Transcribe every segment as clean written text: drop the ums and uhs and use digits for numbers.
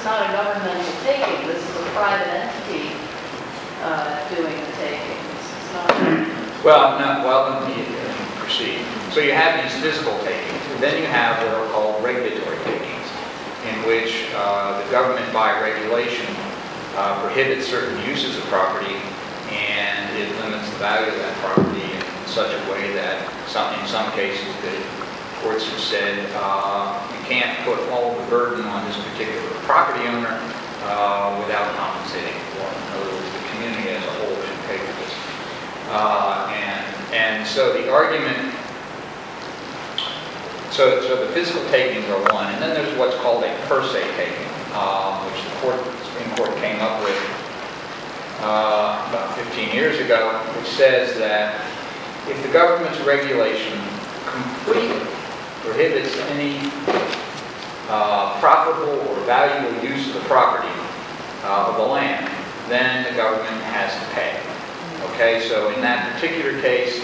is not a governmental taking, this is a private entity doing the taking. This is not... Well, no, well, let me proceed. So you have these physical takings, and then you have what are called regulatory takings, in which the government, by regulation, prohibits certain uses of property, and it limits the value of that property in such a way that in some cases the courts have said you can't put all the burden on this particular property owner without compensating for it. In other words, the community as a whole should pay for this. And so the argument, so the physical takings are one, and then there's what's called a per se taking, which the Supreme Court came up with about 15 years ago, which says that if the government's regulation completely prohibits any profitable or valuable use of the property of the land, then the government has to pay. Okay, so in that particular case,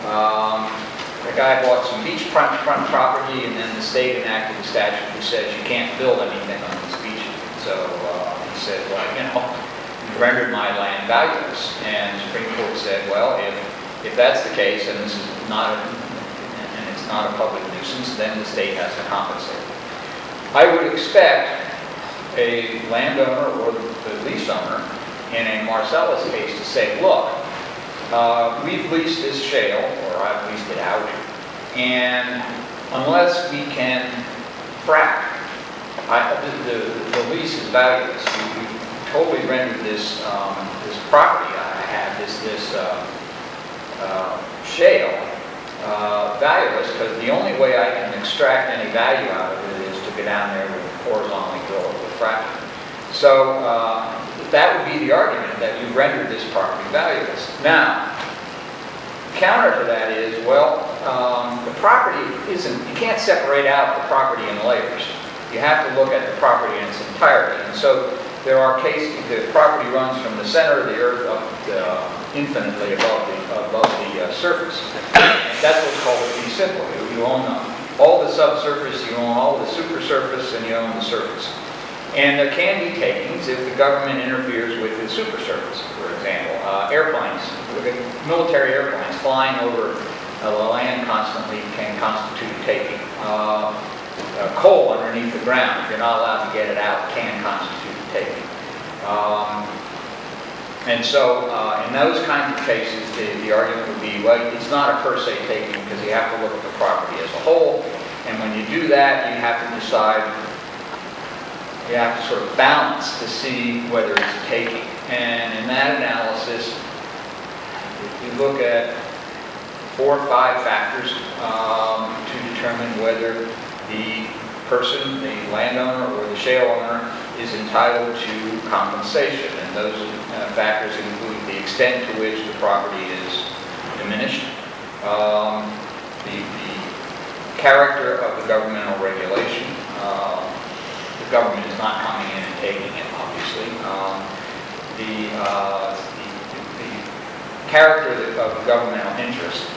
the guy bought some beachfront property, and then the state enacted a statute that says you can't build anything on these beaches. So he said, well, you've rendered my land valueless. And the Supreme Court said, well, if that's the case, and this is not it's not a public nuisance, then the state has to compensate. I would expect a landowner or the lease owner in a Marcellus case to say, look, we've leased this shale, or I've leased it out, and unless we can frack, the lease is valueless. We totally rendered this property I have, this shale, valueless, because the only way I can extract any value out of it is to go down there with horizontally drill it with fracking. So that would be the argument, that you rendered this property valueless. Now, counter to that is, well, the property isn't, you can't separate out the property in layers. You have to look at the property in its entirety. And so there are cases, the property runs from the center of the earth up infinitely above the surface. That's what's called a fee simple. You own all the subsurface, you own all the supersurface, and you own the surface. And there can be takings if the government interferes with the supersurface. For example, airplanes, military airplanes flying over the land constantly can constitute taking. Coal underneath the ground, if you're not allowed to get it out, can constitute taking. And so in those kinds of cases, the argument would be, well, it's not a per se taking because you have to look at the property as a whole. And when you do that, you have to decide, you have to sort of balance to see whether it's a taking. And in that analysis, you look at 4 or 5 factors to determine whether the person, the landowner or the shale owner, is entitled to compensation. And those factors include the extent to which the property is diminished, the character of the governmental regulation. The government is not coming in and taking it, obviously. The character of the governmental interest.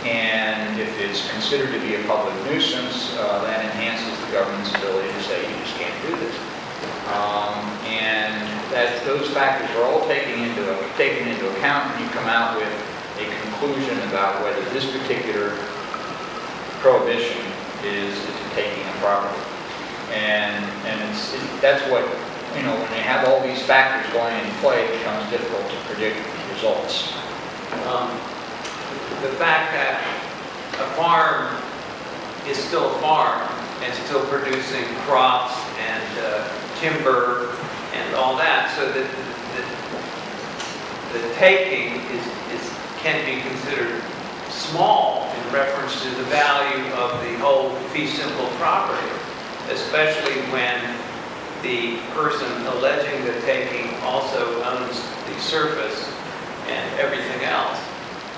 And if it's considered to be a public nuisance, that enhances the government's ability to say you just can't do this. And that those factors are all taken into account when you come out with a conclusion about whether this particular prohibition is taking a property. And that's what, when they have all these factors going into play, it becomes difficult to predict results. The fact that a farm is still a farm and still producing crops and timber and all that, so that the taking can be considered small in reference to the value of the whole fee simple property, especially when the person alleging the taking also owns the surface and everything else,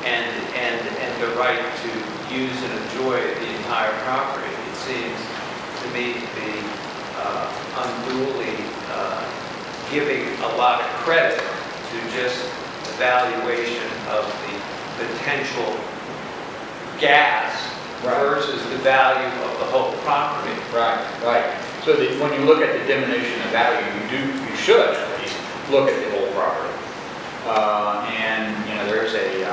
and the right to use and enjoy the entire property. It seems to me to be unduly giving a lot of credit to just the valuation of the potential gas Right. versus the value of the whole property. Right, right. So that when you look at the diminution of value, you should at least look at the whole property. And, you know, there's a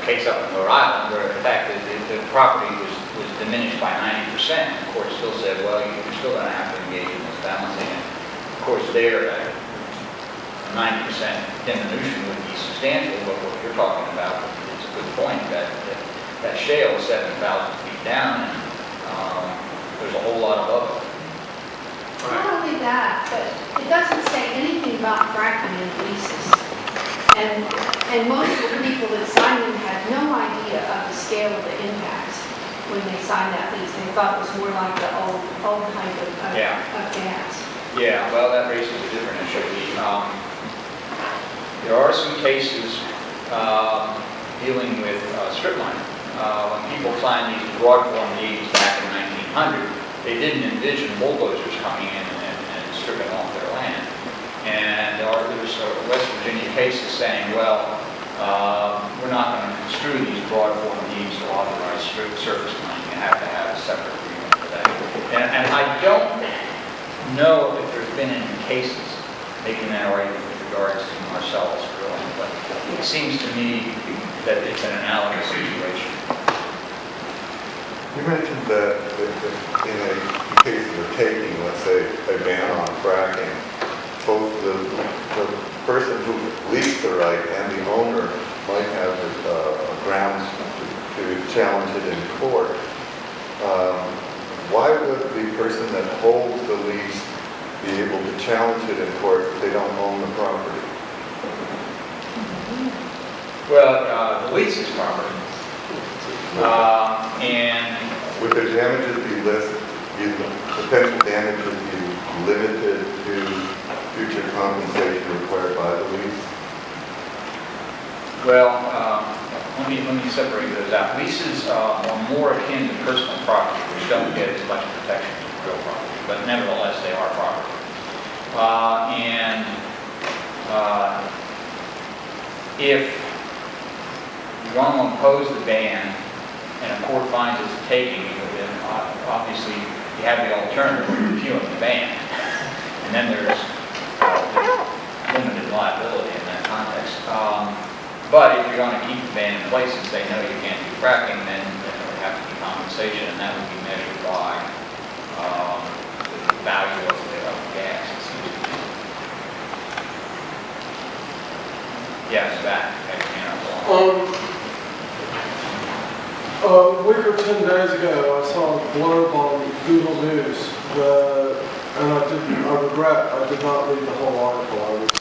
case up in Rhode Island where, in fact, the property was diminished by 90%. The court still said, well, you're still going to have to engage in this balancing. And of course, there, a 90% diminution would be substantial, but what you're talking about is a good point, that shale is 7,000 feet down, and there's a whole lot above it. Not only that, but it doesn't say anything about fracking in leases. And most of the people that signed them had no idea of the scale of the impacts when they signed that lease. They thought it was more like the old type of Yeah. gas. Yeah, well, that raises a different issue. There are some cases dealing with strip mining. When people signed these broad form deeds back in 1900, they didn't envision bulldozers coming in and stripping off their land. And there's a West Virginia cases saying, well, we're not going to construe these broad form deeds to authorize surface mining. You have to have a separate agreement for that. And I don't know if there's been any cases making that argument with regards to Marcellus drilling, but it seems to me that it's an analogous situation. You mentioned that in a case of a taking, let's say a ban on fracking, both the person who leased the right and the owner might have grounds to challenge it in court. Why would the person that holds the lease be able to challenge it in court if they don't own the property? Well, the lease is property. And Would the damages be less, potential damages be limited to future compensation required by the lease? well, let me separate those out. Leases are more akin to personal property, which don't get as much protection as real property, but nevertheless, they are property. If you're going to impose the ban and a court finds it's a taking, then obviously you have the alternative of repealing the ban. And then there's limited liability in that context. But if you're going to keep the ban in place and say, no, you can't do fracking, then there would have to be compensation, and that would be measured by the value of the gas, it seems to me. Yes, that. A week or 10 days ago, I saw a blurb on Google News, and I regret I did not read the whole article. I was